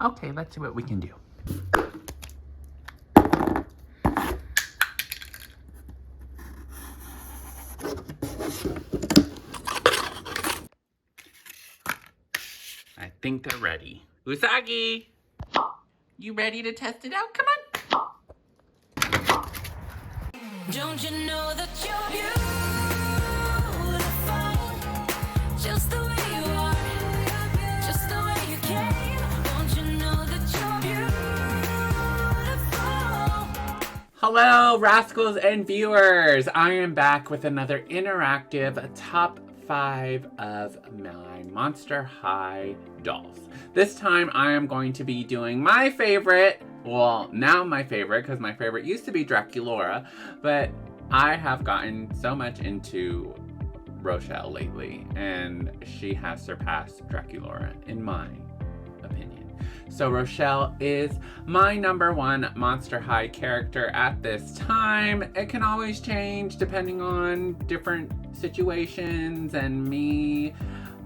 Okay, let's see what we can do. I think they're ready. Usagi, you ready to test it out? Come on. Don't you know that you're beautiful, just the way you are, just the way you came. Don't you know that you're beautiful? Hello, Rascals and viewers. I am back with another interactive top 5 of my Monster High dolls. This time I am going to be doing my favorite, well, now my favorite, because my favorite used to be Draculaura, but I have gotten so much into Rochelle lately, and she has surpassed Draculaura, in my opinion. So Rochelle is my #1 Monster High character at this time. It can always change depending on different situations and me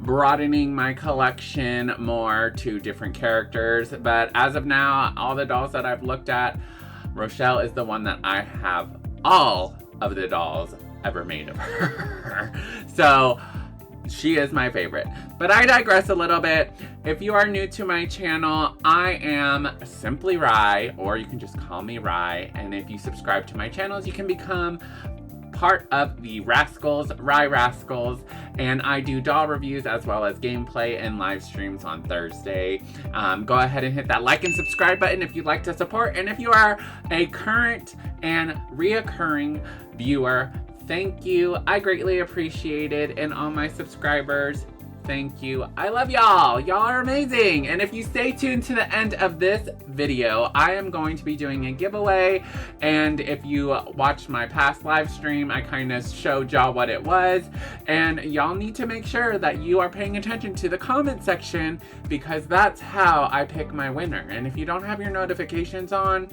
broadening my collection more to different characters. But as of now, all the dolls that I've looked at, Rochelle is the one that I have all of the dolls ever made of her. So she is my favorite. But I digress a little bit. If you are new to my channel, I am Simply Rye, or you can just call me Rye. And if you subscribe to my channels, you can become part of the Rascals, Rye Rascals, and I do doll reviews as well as gameplay and live streams on Thursday. Go ahead and hit that like and subscribe button if you'd like to support, and if you are a current and reoccurring viewer, thank you. I greatly appreciate it, and all my subscribers, thank you. I love y'all. Y'all are amazing. And if you stay tuned to the end of this video, I am going to be doing a giveaway. And if you watched my past live stream, I kind of showed y'all what it was. And y'all need to make sure that you are paying attention to the comment section, because that's how I pick my winner. And if you don't have your notifications on,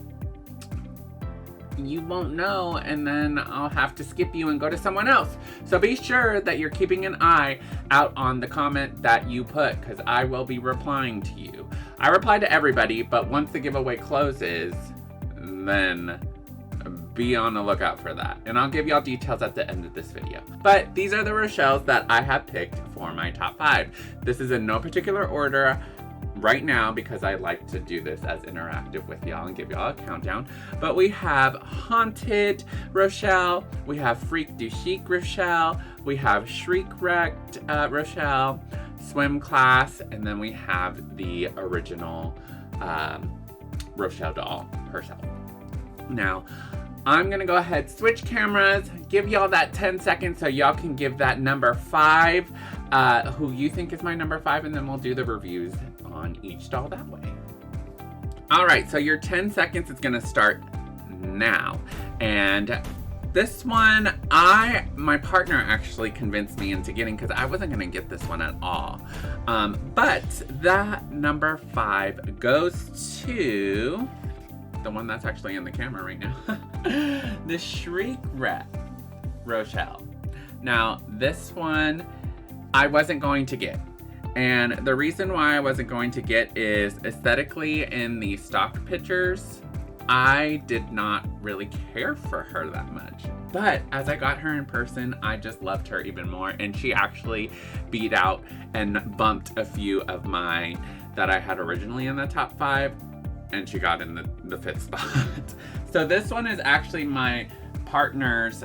you won't know, and then I'll have to skip you and go to someone else. So be sure that you're keeping an eye out on the comment that you put, because I will be replying to you. I reply to everybody, but once the giveaway closes, then be on the lookout for that. And I'll give y'all details at the end of this video. But these are the Rochelles that I have picked for my top 5. This is in no particular order right now, because I like to do this as interactive with y'all and give y'all a countdown. But we have Haunted Rochelle, we have Freak du Chic Rochelle, we have Shriek Wrecked Rochelle, Swim Class, and then we have the original Rochelle doll herself. Now, I'm gonna go ahead, switch cameras, give y'all that 10 seconds so y'all can give that number 5, who you think is my number 5, and then we'll do the reviews on each doll that way. Alright, so your 10 seconds is gonna start now. And this one, my partner actually convinced me into getting, because I wasn't gonna get this one at all. But that number 5 goes to the one that's actually in the camera right now. The Shriek Wrecked Rochelle. Now, this one I wasn't going to get. And the reason why I wasn't going to get is aesthetically in the stock pictures, I did not really care for her that much. But as I got her in person, I just loved her even more. And she actually beat out and bumped a few of mine that I had originally in the top 5. And she got in the 5th spot. So this one is actually my partner's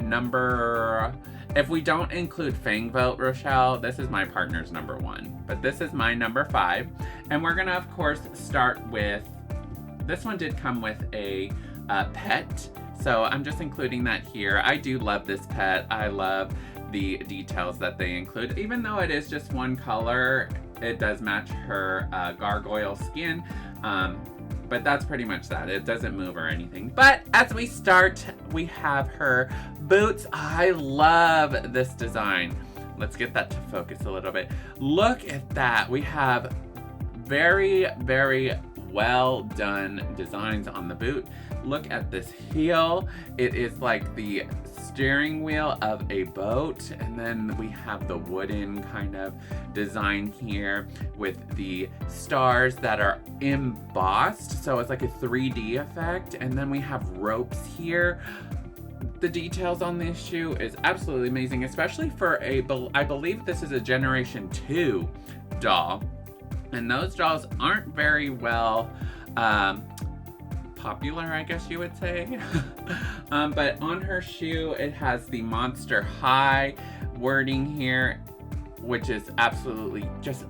number. If we don't include Fang Vote Rochelle, this is my partner's number 1. But this is my number 5. And we're gonna, of course, start with, this one did come with a pet. So I'm just including that here. I do love this pet. I love the details that they include. Even though it is just one color, it does match her gargoyle skin. But that's pretty much that. It doesn't move or anything. But as we start, we have her boots. I love this design. Let's get that to focus a little bit. Look at that. We have very, very well done designs on the boot. Look at this heel. It is like the steering wheel of a boat, and then we have the wooden kind of design here with the stars that are embossed, so it's like a 3D effect. And then we have ropes here. The details on this shoe is absolutely amazing, especially for I believe this is a Generation 2 doll, and those dolls aren't very well popular, I guess you would say. But on her shoe, it has the Monster High wording here, which is absolutely just,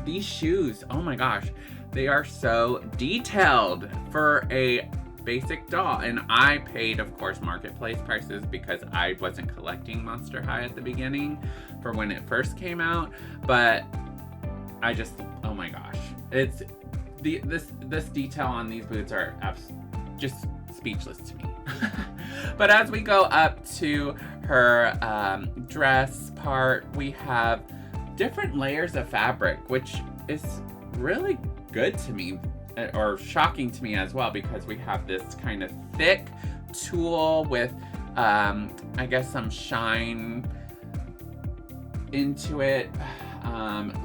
these shoes, oh my gosh, they are so detailed for a basic doll. And I paid, of course, marketplace prices because I wasn't collecting Monster High at the beginning for when it first came out. But I just, oh my gosh, it's this detail on these boots are just speechless to me. But as we go up to her dress part, we have different layers of fabric, which is really good to me, or shocking to me as well, because we have this kind of thick tulle with I guess some shine into it,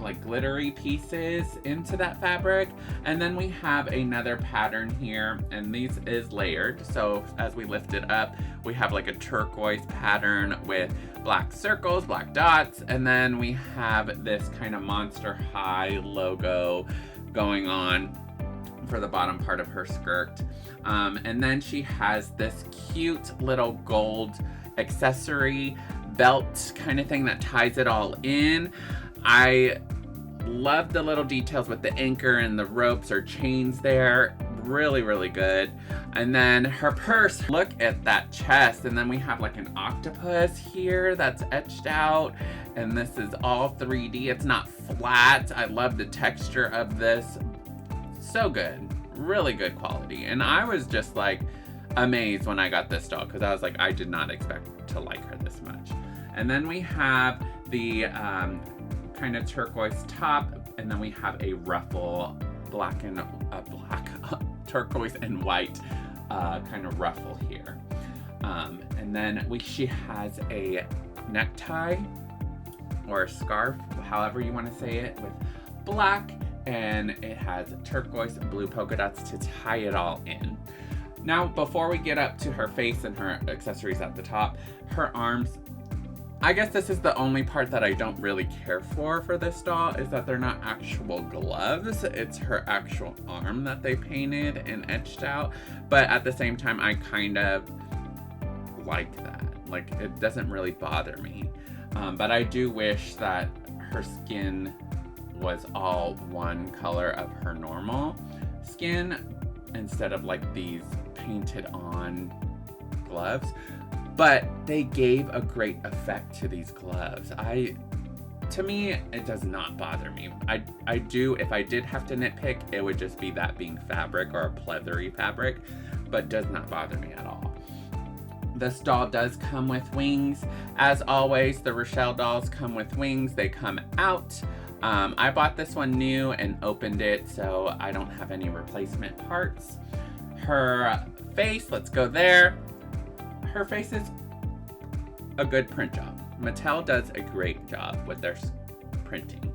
like glittery pieces into that fabric. And then we have another pattern here, and these is layered, so as we lift it up, we have like a turquoise pattern with black circles, black dots, and then we have this kind of Monster High logo going on for the bottom part of her skirt. And then she has this cute little gold accessory belt kind of thing that ties it all in. I love the little details with the anchor and the ropes or chains there. Really, really good. And then her purse, look at that chest. And then we have like an octopus here that's etched out. And this is all 3D. It's not flat. I love the texture of this. So good. Really good quality. And I was just like amazed when I got this doll, because I was like, I did not expect to like her this much. And then we have the kind of turquoise top, and then we have a ruffle, black turquoise and white kind of ruffle here. And then she has a necktie or a scarf, however you want to say it, with black, and it has turquoise and blue polka dots to tie it all in. Now, before we get up to her face and her accessories at the top, her arms, I guess this is the only part that I don't really care for this doll, is that they're not actual gloves. It's her actual arm that they painted and etched out. But at the same time, I kind of like that. Like, it doesn't really bother me. But I do wish that her skin was all one color of her normal skin instead of like these painted on gloves. But they gave a great effect to these gloves. To me, it does not bother me. I do, if I did have to nitpick, it would just be that being fabric or a pleathery fabric, but does not bother me at all. This doll does come with wings. As always, the Rochelle dolls come with wings. They come out. I bought this one new and opened it, so I don't have any replacement parts. Her face, let's go there. Her face is a good print job. Mattel does a great job with their printing.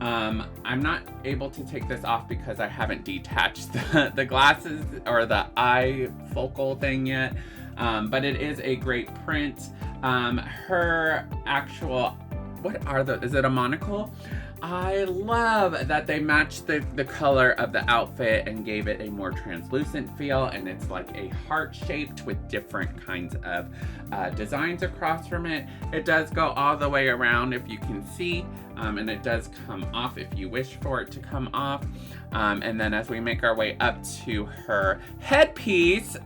I'm not able to take this off because I haven't detached the glasses or the eye focal thing yet, but it is a great print. Her actual, is it a monocle? I love that they matched the color of the outfit and gave it a more translucent feel, and it's like a heart shaped with different kinds of designs across from it. It does go all the way around, if you can see, and it does come off if you wish for it to come off. And then as we make our way up to her headpiece,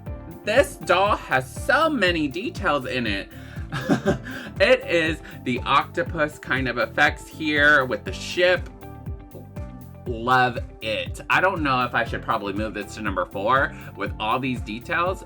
this doll has so many details in it. It is the octopus kind of effects here with the ship. Love it. I don't know if I should probably move this to number 4 with all these details.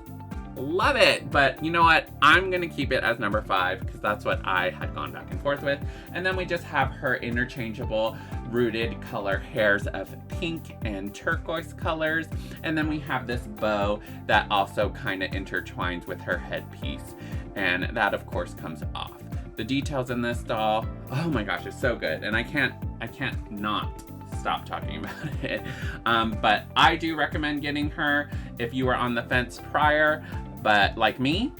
Love it. But you know what? I'm going to keep it as number 5 because that's what I had gone back and forth with. And then we just have her interchangeable rooted color hairs of pink and turquoise colors. And then we have this bow that also kind of intertwines with her headpiece. And that, of course, comes off. The details in this doll, oh my gosh, it's so good. And I can't not stop talking about it. But I do recommend getting her if you were on the fence prior. But like me,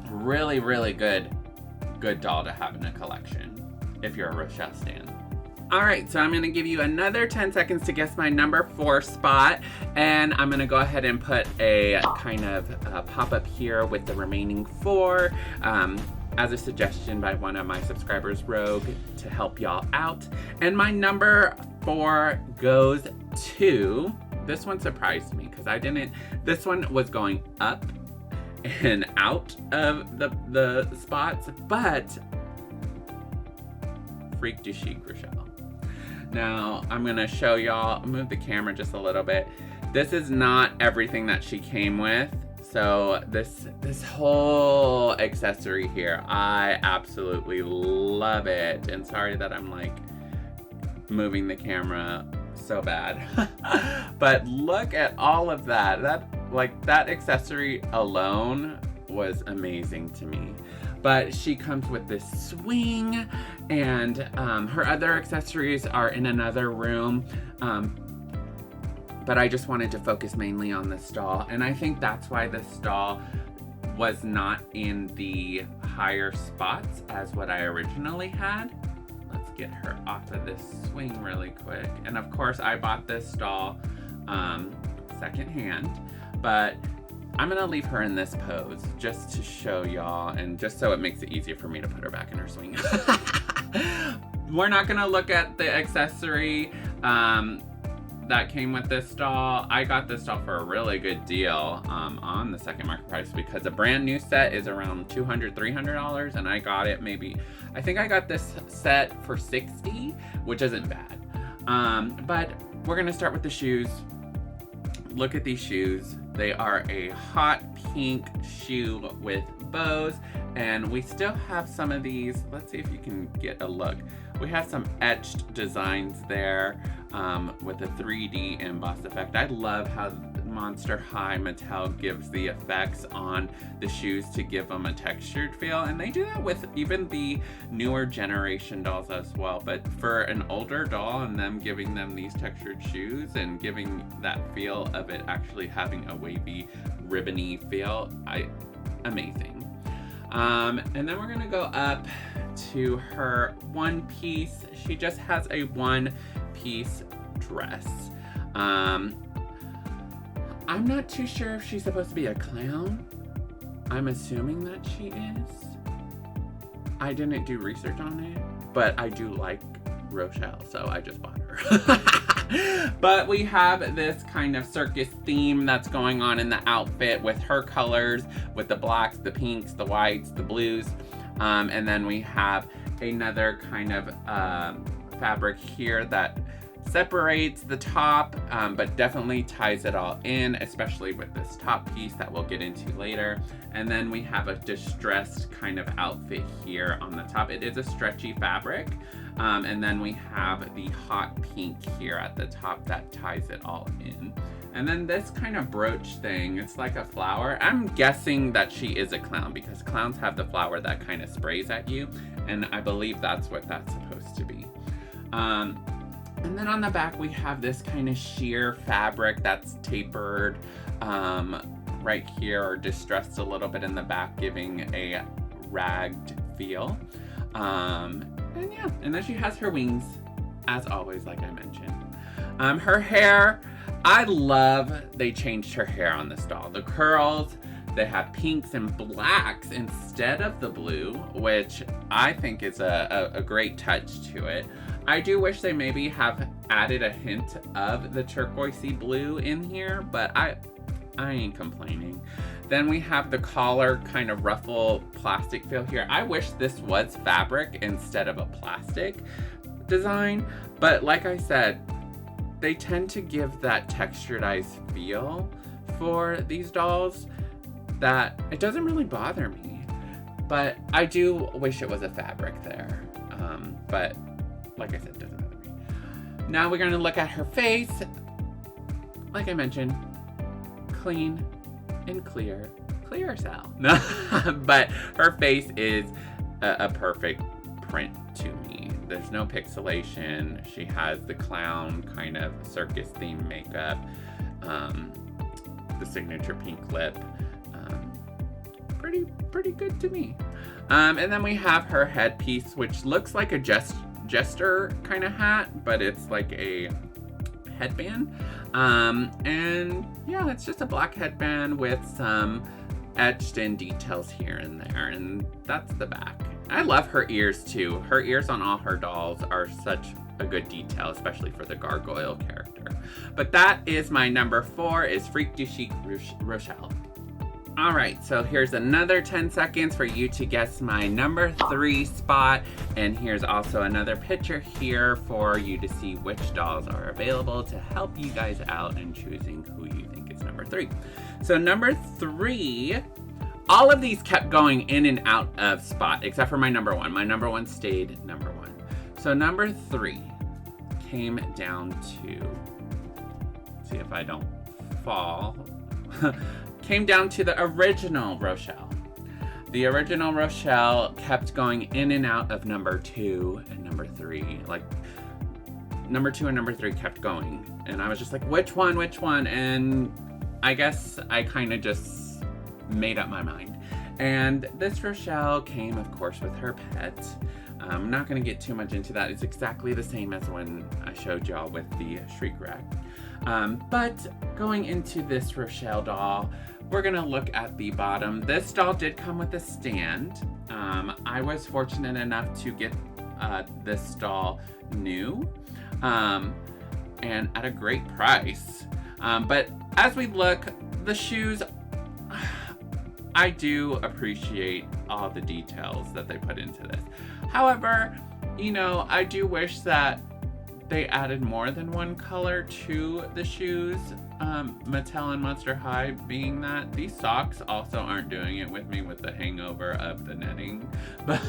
really, really good doll to have in a collection if you're a Rochelle stan. All right, so I'm gonna give you another 10 seconds to guess my number 4 spot, and I'm gonna go ahead and put a kind of pop-up here with the remaining 4 as a suggestion by one of my subscribers, Rogue, to help y'all out. And my number 4 goes to, this one surprised me because this one was going up and out of the spots, but Freak du Chic Rochelle. Now, I'm gonna show y'all, move the camera just a little bit. This is not everything that she came with. So this whole accessory here, I absolutely love it. And sorry that I'm like moving the camera so bad. But look at all of that. That accessory alone was amazing to me. But she comes with this swing, and her other accessories are in another room. But I just wanted to focus mainly on this doll. And I think that's why this doll was not in the higher spots as what I originally had. Let's get her off of this swing really quick. And of course, I bought this doll secondhand, but I'm gonna leave her in this pose just to show y'all and just so it makes it easier for me to put her back in her swing. We're not gonna look at the accessory that came with this doll. I got this doll for a really good deal on the second market price because a brand new set is around $200, $300, and I got it I think I got this set for $60, which isn't bad. But we're gonna start with the shoes. Look at these shoes. They are a hot pink shoe with bows, and we still have some of these. Let's see if you can get a look. We have some etched designs there with a 3D emboss effect. I love how Monster High Mattel gives the effects on the shoes to give them a textured feel, and they do that with even the newer generation dolls as well. But for an older doll and them giving them these textured shoes and giving that feel of it actually having a wavy, ribbony feel, amazing. And then we're gonna go up to her one piece. She just has a one piece dress. I'm not too sure if she's supposed to be a clown. I'm assuming that she is. I didn't do research on it, but I do like Rochelle, so I just bought her. But we have this kind of circus theme that's going on in the outfit with her colors, with the blacks, the pinks, the whites, the blues. And then we have another kind of fabric here that separates the top, but definitely ties it all in, especially with this top piece that we'll get into later. And then we have a distressed kind of outfit here on the top. It is a stretchy fabric. And then we have the hot pink here at the top that ties it all in. And then this kind of brooch thing, it's like a flower. I'm guessing that she is a clown because clowns have the flower that kind of sprays at you. And I believe that's what that's supposed to be. And then on the back, we have this kind of sheer fabric that's tapered right here or distressed a little bit in the back, giving a ragged feel. And yeah, and then she has her wings, as always, like I mentioned. Her hair, I love they changed her hair on this doll. The curls, they have pinks and blacks instead of the blue, which I think is a great touch to it. I do wish they maybe have added a hint of the turquoisey blue in here, but I ain't complaining. Then we have the collar kind of ruffle plastic feel here. I wish this was fabric instead of a plastic design, but like I said, they tend to give that texturedized feel for these dolls. that it doesn't really bother me. But I do wish it was a fabric there. But like I said, it doesn't bother me. Now we're going to look at her face. Like I mentioned, clean and clear. Clear as hell. No, but her face is a perfect print to me. There's no pixelation. She has the clown kind of circus theme makeup. The signature pink lip. Pretty good to me. And then we have her headpiece, which looks like a jester kind of hat, but it's like a headband. And yeah, it's just a black headband with some etched in details here and there, and that's the back. I love her ears too. Her ears on all her dolls are such a good detail, especially for the gargoyle character. But that is my number 4, is Freak du Chic Rochelle. Alright, so here's another 10 seconds for you to guess my number 3 spot, and here's also another picture here for you to see which dolls are available to help you guys out in choosing who you think is number 3. So number 3, all of these kept going in and out of spot, except for my number 1. My number 1 stayed number 1. So number 3 came down to, see if I don't fall, came down to the original Rochelle. The original Rochelle kept going in and out of number 2 and number 3. Like, number 2 and number 3 kept going. And I was just like, which one? And I guess I kind of just made up my mind. And this Rochelle came, of course, with her pet. I'm not going to get too much into that. It's exactly the same as when I showed y'all with the Shriek Rack. But going into this Rochelle doll, we're going to look at the bottom. This doll did come with a stand. I was fortunate enough to get this doll new and at a great price. But as we look, the shoes, I do appreciate all the details that they put into this. However, you know, I do wish that they added more than one color to the shoes. Mattel and Monster High being that. These socks also aren't doing it with me with the hangover of the netting. But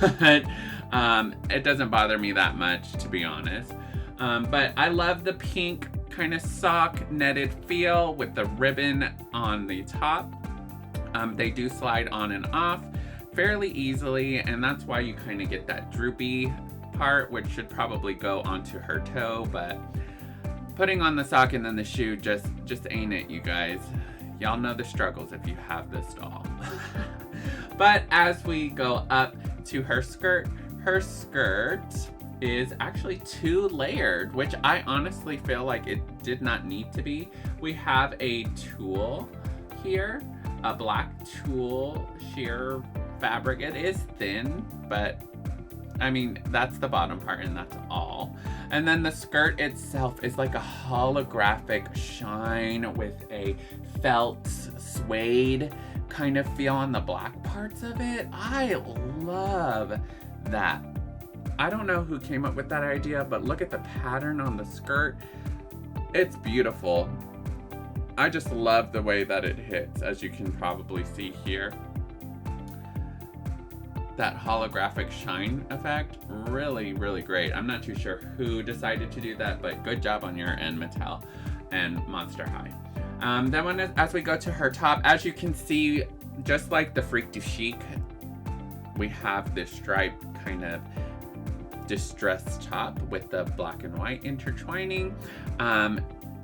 it doesn't bother me that much, to be honest. But I love the pink kind of sock netted feel with the ribbon on the top. They do slide on and off fairly easily, and that's why you kind of get that droopy part, which should probably go onto her toe, but putting on the sock and then the shoe just ain't it, you guys. Y'all know the struggles if you have this doll. But as we go up to her skirt is actually 2 layered, which I honestly feel like it did not need to be. We have a tulle here, a black tulle sheer fabric. It is thin, but I mean, that's the bottom part and that's all. And then the skirt itself is like a holographic shine with a felt suede kind of feel on the black parts of it. I love that. I don't know who came up with that idea, but look at the pattern on the skirt. It's beautiful. I just love the way that it hits, as you can probably see here. That holographic shine effect, really, really great. I'm not too sure who decided to do that, but good job on your end, Mattel and Monster High. Then as we go to her top, as you can see, just like the Freak du Chic, we have this striped kind of distressed top with the black and white intertwining.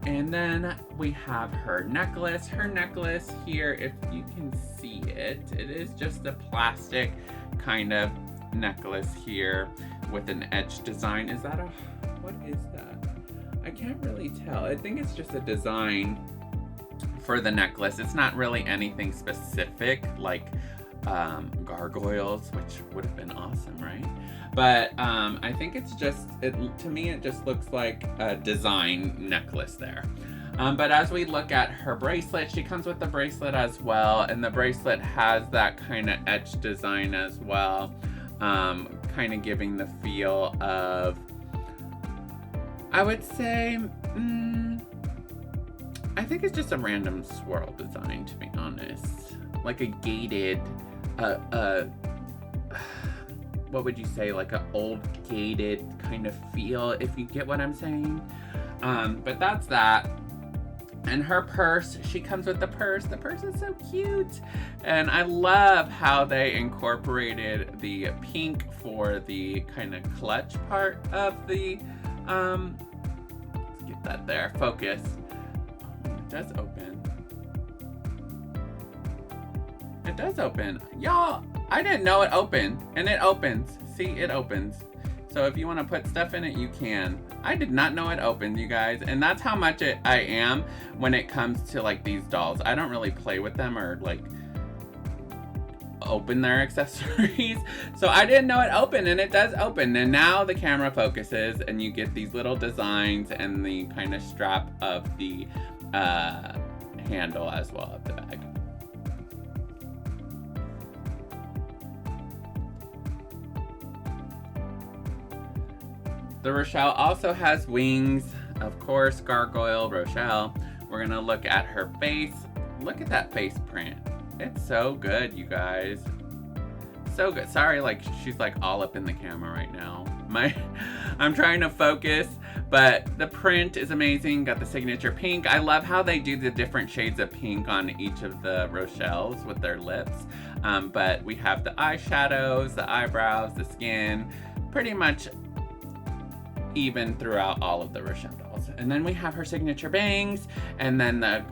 And then we have her necklace. Her necklace here, if you can see it, it is just a plastic kind of necklace here with an etched design. Is that what is that? I can't really tell. I think it's just a design for the necklace. It's not really anything specific like gargoyles, which would have been awesome, right? But I think it's just, to me it just looks like a design necklace there. But as we look at her bracelet, she comes with the bracelet as well, and the bracelet has that kind of etched design as well, kind of giving the feel of, I would say, I think it's just a random swirl design, to be honest. like a gated, what would you say, like an old gated kind of feel, if you get what I'm saying. But that's that. And her purse, she comes with the purse. The purse is so cute. And I love how they incorporated the pink for the kind of clutch part of the, let's get that there, focus. It does open. It does open. Y'all, I didn't know it opened, and it opens. See, it opens. So if you want to put stuff in it, you can. I did not know it opened, you guys. And that's how much I am when it comes to like these dolls. I don't really play with them or like open their accessories. So I didn't know it opened, and it does open. And now the camera focuses and you get these little designs and the kind of strap of the handle as well of the bag. The Rochelle also has wings. Of course, Gargoyle, Rochelle. We're gonna look at her face. Look at that face print. It's so good, you guys. So good. Sorry, like she's like all up in the camera right now. I'm trying to focus, but the print is amazing. Got the signature pink. I love how they do the different shades of pink on each of the Rochelles with their lips. But we have the eyeshadows, the eyebrows, the skin, pretty much even throughout all of the Rochelle dolls. And then we have her signature bangs, and then the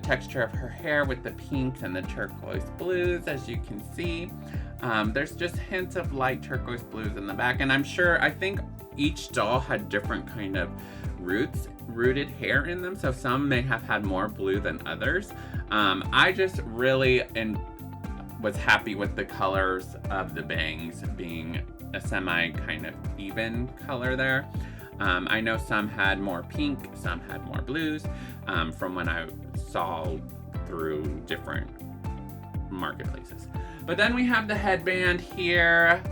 texture of her hair with the pinks and the turquoise blues, as you can see. There's just hints of light turquoise blues in the back, and I think each doll had different kind of rooted hair in them, so some may have had more blue than others. I just really was happy with the colors of the bangs being a semi kind of even color there. I know some had more pink, some had more blues, from when I saw through different marketplaces. But then we have the headband here.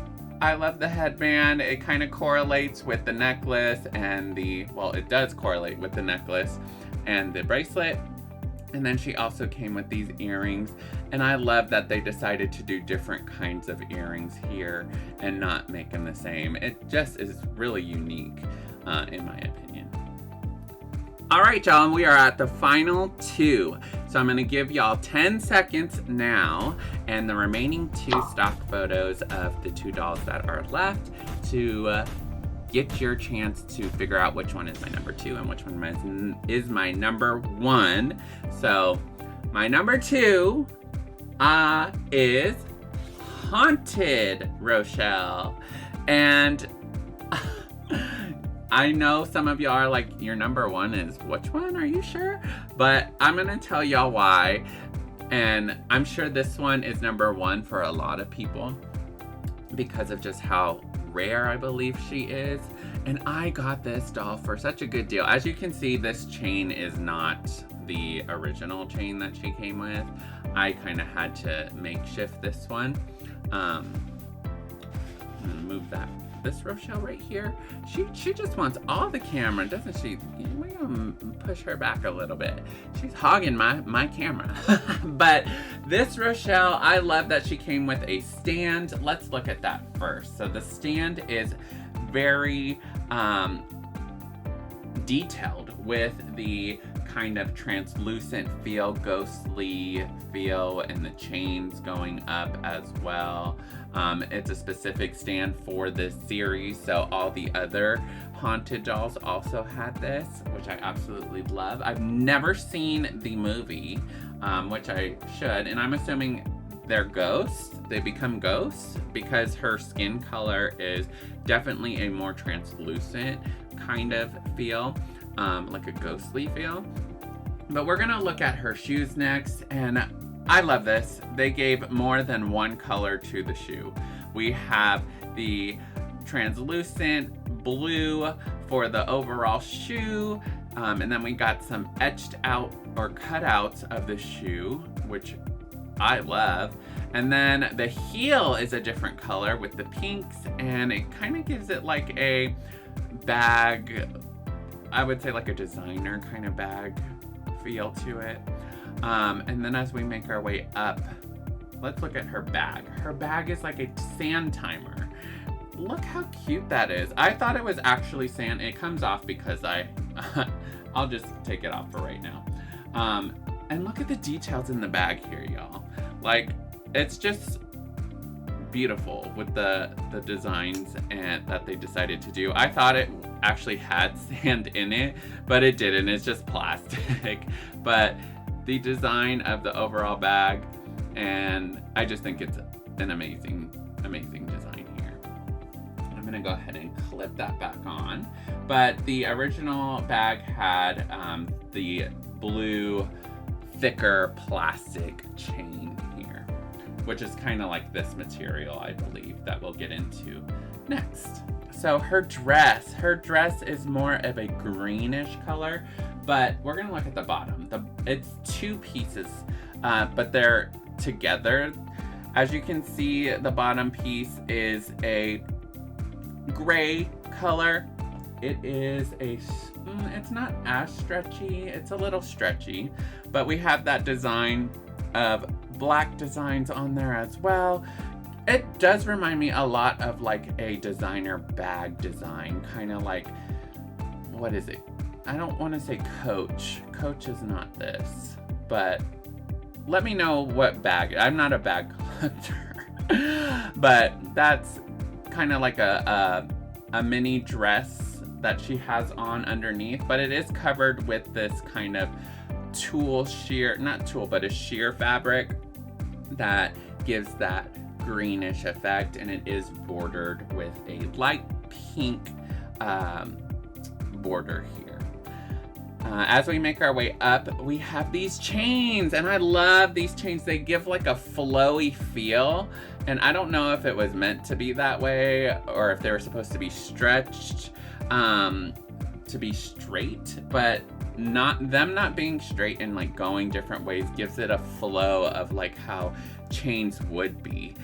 I love the headband. It kind of correlates with the necklace and it does correlate with the necklace and the bracelet. And then she also came with these earrings, and I love that they decided to do different kinds of earrings here and not make them the same. It just is really unique, in my opinion. All right, y'all, and we are at the final two. So I'm gonna give y'all 10 seconds now, and the remaining 2 stock photos of the 2 dolls that are left to get your chance to figure out which one is my number 2 and which one is my number 1. So my number 2 is Haunted Rochelle. And I know some of y'all are like, your number 1 is which one? Are you sure? But I'm gonna tell y'all why. And I'm sure this one is number 1 for a lot of people because of just how rare I believe she is. And I got this doll for such a good deal. As you can see, this chain is not the original chain that she came with. I kind of had to makeshift this one. I'm gonna move this Rochelle right here. She just wants all the camera, doesn't she? We're gonna push her back a little bit. She's hogging my camera. But this Rochelle, I love that she came with a stand. Let's look at that first. So the stand is very detailed with the kind of translucent feel, ghostly feel, and the chains going up as well. It's a specific stand for this series, so all the other Haunted dolls also had this, which I absolutely love. I've never seen the movie, which I should, and I'm assuming they're ghosts. They become ghosts because her skin color is definitely a more translucent kind of feel, like a ghostly feel. But we're gonna look at her shoes next, and I love this. They gave more than one color to the shoe. We have the translucent blue for the overall shoe, and then we got some etched out or cutouts of the shoe, which I love. And then the heel is a different color with the pinks, and it kind of gives it like a bag, I would say like a designer kind of bag feel to it. And then as we make our way up let's look at her bag. Her bag is like a sand timer. Look how cute that is. I thought it was actually sand. It comes off because I'll just take it off for right now. And look at the details in the bag here, y'all. Like, it's just beautiful with the designs and that they decided to do. I thought it actually had sand in it, but it didn't. It's just plastic. But the design of the overall bag, and I just think it's an amazing design here. I'm gonna go ahead and clip that back on. But the original bag had the blue, thicker plastic chain here, which is kind of like this material, I believe, that we'll get into next. So her dress is more of a greenish color, but we're gonna look at the bottom. It's two pieces, but they're together. As you can see, the bottom piece is a gray color. It is it's not as stretchy, it's a little stretchy, but we have that design of black designs on there as well. It does remind me a lot of like a designer bag design, kind of like, what is it? I don't want to say Coach. Coach is not this, but let me know what bag. I'm not a bag collector, but that's kind of like a mini dress that she has on underneath, but it is covered with this kind of a sheer fabric that gives that greenish effect, and it is bordered with a light pink border here. As we make our way up, we have these chains, and I love these chains. They give like a flowy feel, and I don't know if it was meant to be that way or if they were supposed to be stretched to be straight, but not being straight and like going different ways gives it a flow of like how chains would be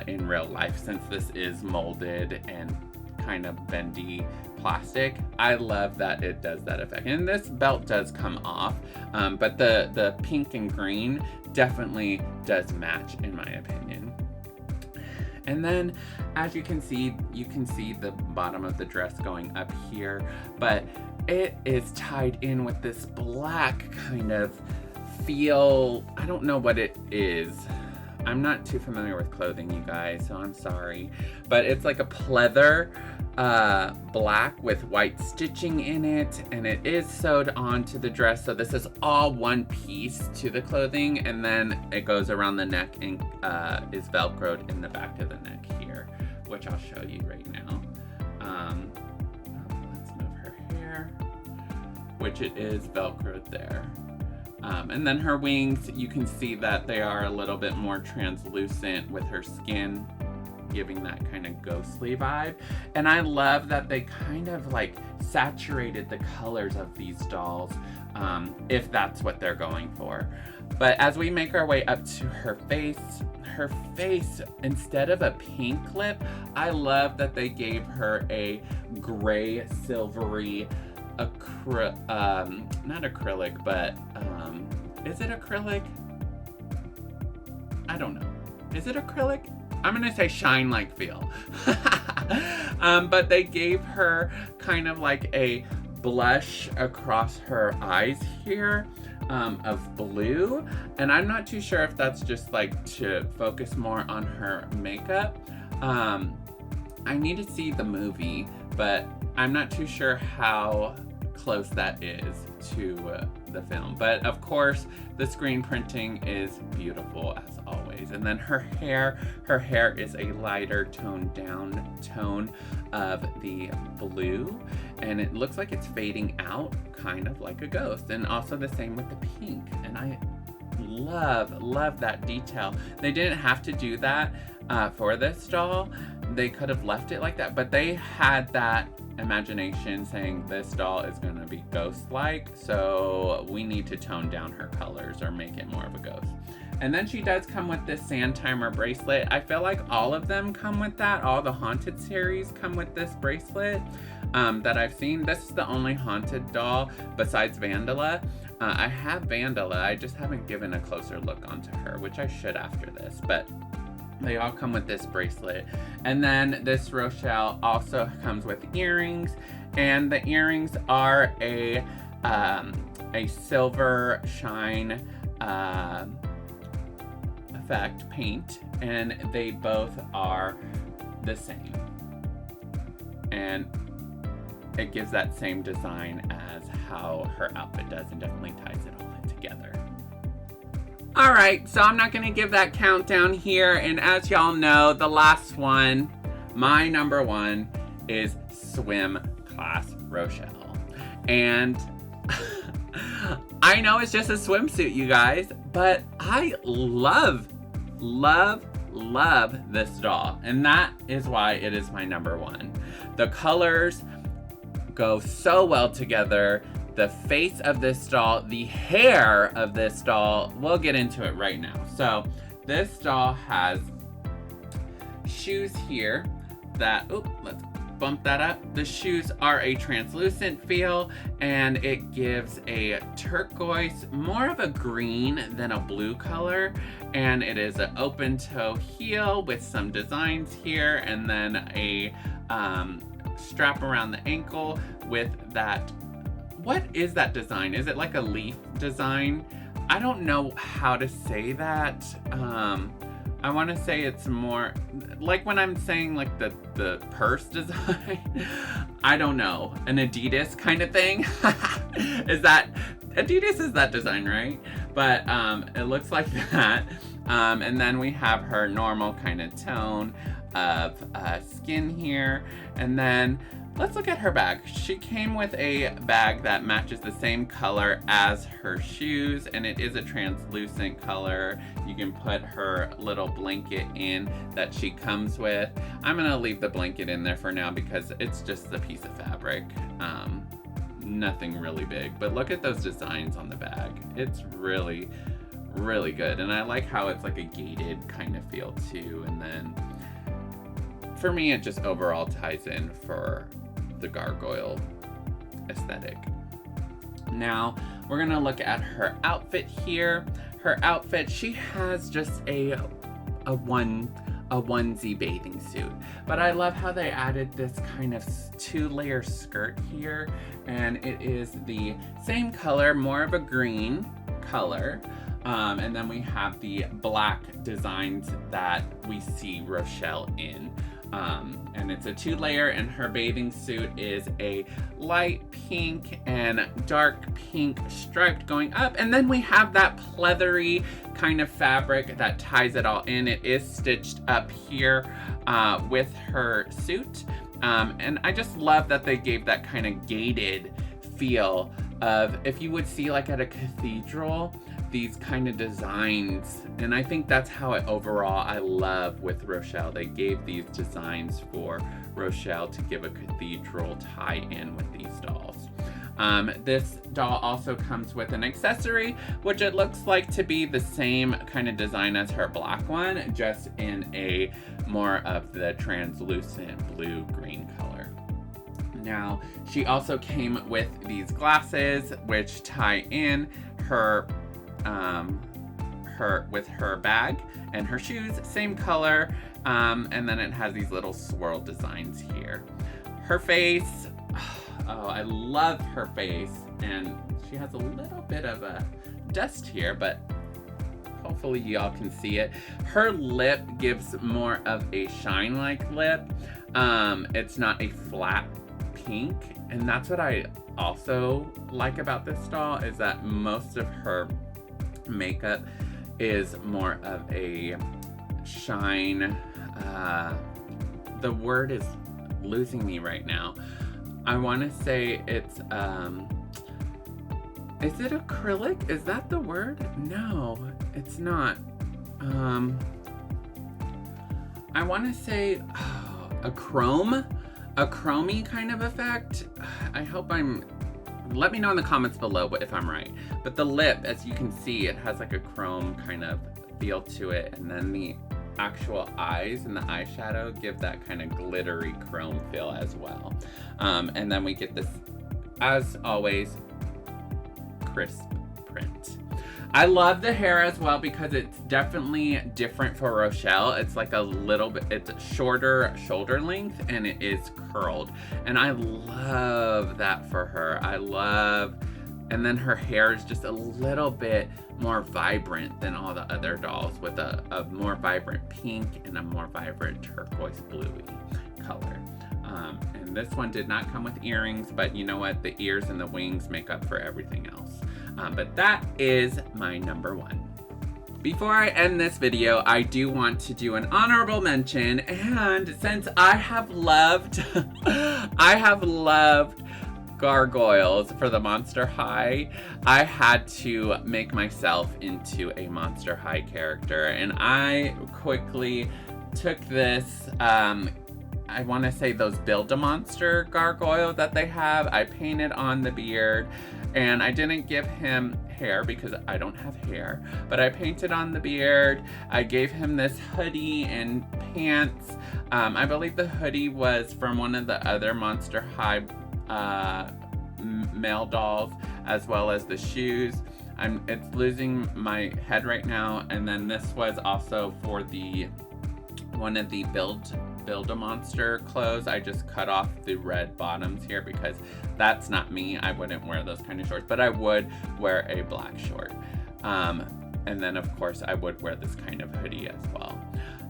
in real life, since this is molded and kind of bendy plastic. I love that it does that effect. And this belt does come off, but the pink and green definitely does match in my opinion. And then, as you can see the bottom of the dress going up here, but it is tied in with this black kind of feel. I don't know what it is. I'm not too familiar with clothing, you guys, so I'm sorry. But it's like a pleather black with white stitching in it, and it is sewed onto the dress. So this is all one piece to the clothing, and then it goes around the neck and is velcroed in the back of the neck here, which I'll show you right now. Let's move her hair, which it is velcroed there. And then her wings, you can see that they are a little bit more translucent with her skin, giving that kind of ghostly vibe. And I love that they kind of like saturated the colors of these dolls, if that's what they're going for. But as we make our way up to her face, instead of a pink lip, I love that they gave her a gray silvery not acrylic, but is it acrylic? I don't know. Is it acrylic? I'm gonna say shine like feel. But they gave her kind of like a blush across her eyes here of blue, and I'm not too sure if that's just like to focus more on her makeup. I need to see the movie, but I'm not too sure how close that is to the film. But of course, the screen printing is beautiful as always. And then her hair is a lighter toned down tone of the blue, and it looks like it's fading out kind of like a ghost. And also the same with the pink, and I love that detail. They didn't have to do that, for this doll. They could have left it like that, but they had that imagination saying this doll is going to be ghost-like, so we need to tone down her colors or make it more of a ghost. And then she does come with this sand timer bracelet. I feel like all of them come with that. All the haunted series come with this bracelet that I've seen. This is the only haunted doll besides Vandala. I have Vandala, I just haven't given a closer look onto her, which I should after this, but they all come with this bracelet. And then this Rochelle also comes with earrings, and the earrings are a silver shine effect paint, and they both are the same. And it gives that same design as how her outfit does and definitely ties it all in together. Alright, so I'm not going to give that countdown here, and as y'all know, the last one, my number one, is Swim Class Rochelle. And I know it's just a swimsuit, you guys, but I love this doll, and that is why it is my number one. The colors go so well together. The face of this doll, the hair of this doll, we'll get into it right now. So this doll has shoes here that, let's bump that up. The shoes are a translucent feel, and it gives a turquoise, more of a green than a blue color. And it is an open toe heel with some designs here, and then a strap around the ankle with that. What is that design? Is it like a leaf design? I don't know how to say that. I want to say it's more like when I'm saying like the purse design. I don't know. An Adidas kind of thing. Is that Adidas is that design, right? But it looks like that. And then we have her normal kind of tone of skin here. And then let's look at her bag. She came with a bag that matches the same color as her shoes, and it is a translucent color. You can put her little blanket in that she comes with. I'm gonna leave the blanket in there for now because it's just a piece of fabric. Nothing really big, but look at those designs on the bag. It's really, really good, and I like how it's like a gated kind of feel too. And then for me, it just overall ties in for the gargoyle aesthetic. Now we're gonna look at her outfit here. Her outfit, she has just a onesie bathing suit, but I love how they added this kind of 2-layer skirt here, and it is the same color, more of a green color. And then we have the black designs that we see Rochelle in. And it's a 2-layer, and her bathing suit is a light pink and dark pink striped going up. And then we have that pleathery kind of fabric that ties it all in. It is stitched up here with her suit. And I just love that they gave that kind of gated feel of, if you would see like at a cathedral, these kind of designs. And I think that's how it overall I love with Rochelle. They gave these designs for Rochelle to give a cathedral tie-in with these dolls. This doll also comes with an accessory, which it looks like to be the same kind of design as her black one, just in a more of the translucent blue-green color. Now, she also came with these glasses, which tie in her with her bag, and her shoes, same color, and then it has these little swirl designs here. Her face, oh, I love her face, and she has a little bit of a dust here, but hopefully y'all can see it. Her lip gives more of a shine-like lip. It's not a flat pink, and that's what I also like about this doll, is that most of her makeup is more of a shine. The word is losing me right now. I want to say it's is it acrylic? Is that the word? No, it's not. I want to say a chromey kind of effect. I hope let me know in the comments below if I'm right. But the lip, as you can see, it has like a chrome kind of feel to it. And then the actual eyes and the eyeshadow give that kind of glittery chrome feel as well. And then we get this, as always, crisp print. I love the hair as well because it's definitely different for Rochelle. It's like a little bit, it's shorter shoulder length and it is curled. And I love that for her. And then her hair is just a little bit more vibrant than all the other dolls with a more vibrant pink and a more vibrant turquoise bluey color. And this one did not come with earrings, but you know what? The ears and the wings make up for everything else. But that is my number one. Before I end this video, I do want to do an honorable mention, and since I have loved gargoyles for the Monster High, I had to make myself into a Monster High character, and I quickly took this, I want to say those Build-A-Monster gargoyles that they have. I painted on the beard, and I didn't give him hair because I don't have hair, but I painted on the beard. I gave him this hoodie and pants. I believe the hoodie was from one of the other Monster High male dolls, as well as the shoes. It's losing my head right now. And then this was also for one of the Build-A-Monster clothes. I just cut off the red bottoms here because that's not me. I wouldn't wear those kind of shorts, but I would wear a black short. And then of course I would wear this kind of hoodie as well.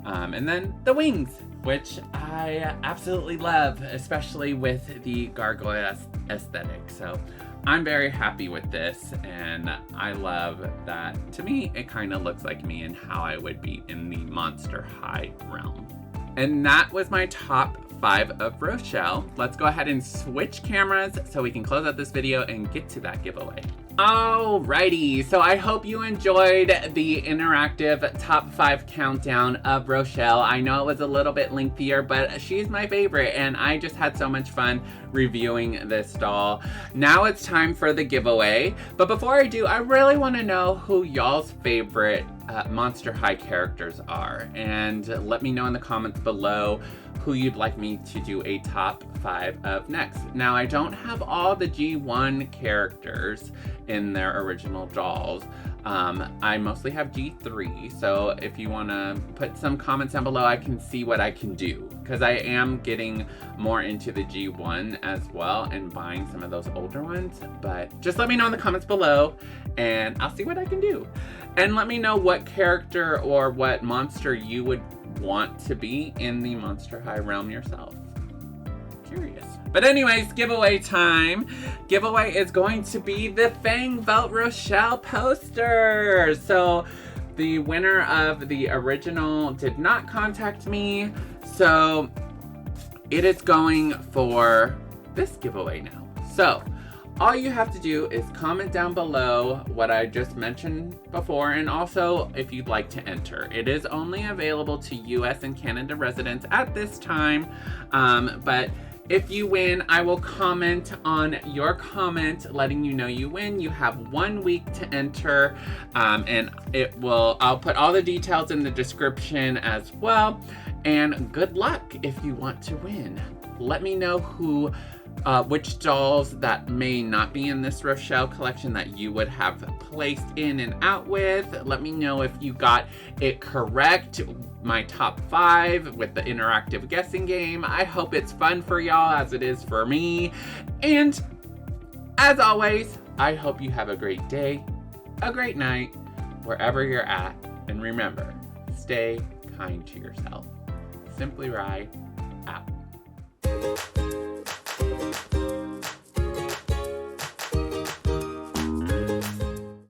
And then the wings, which I absolutely love, especially with the gargoyle aesthetic. So I'm very happy with this, and I love that. To me, it kind of looks like me and how I would be in the Monster High realm. And that was my top 5 of Rochelle. Let's go ahead and switch cameras so we can close out this video and get to that giveaway. Alrighty, so I hope you enjoyed the interactive top 5 countdown of Rochelle. I know it was a little bit lengthier, but she's my favorite, and I just had so much fun reviewing this doll. Now it's time for the giveaway, but before I do, I really want to know who y'all's favorite Monster High characters are, and let me know in the comments below who you'd like me to do a top 5 of next. Now, I don't have all the G1 characters in their original dolls. I mostly have G3, so if you want to put some comments down below, I can see what I can do, because I am getting more into the G1 as well and buying some of those older ones. But just let me know in the comments below and I'll see what I can do. And let me know what character or what monster you would want to be in the Monster High realm yourself. Curious. But anyways, giveaway time. Giveaway is going to be the Fang Vote Rochelle poster. So the winner of the original did not contact me, so it is going for this giveaway now. So all you have to do is comment down below what I just mentioned before, and also if you'd like to enter. It is only available to US and Canada residents at this time, but if you win, I will comment on your comment letting you know you win. You have 1 week to enter, and I'll put all the details in the description as well. And good luck if you want to win. Let me know which dolls that may not be in this Rochelle collection that you would have placed in and out with. Let me know if you got it correct, my top 5 with the interactive guessing game. I hope it's fun for y'all as it is for me. And as always, I hope you have a great day, a great night, wherever you're at. And remember, stay kind to yourself. Simply Rye out.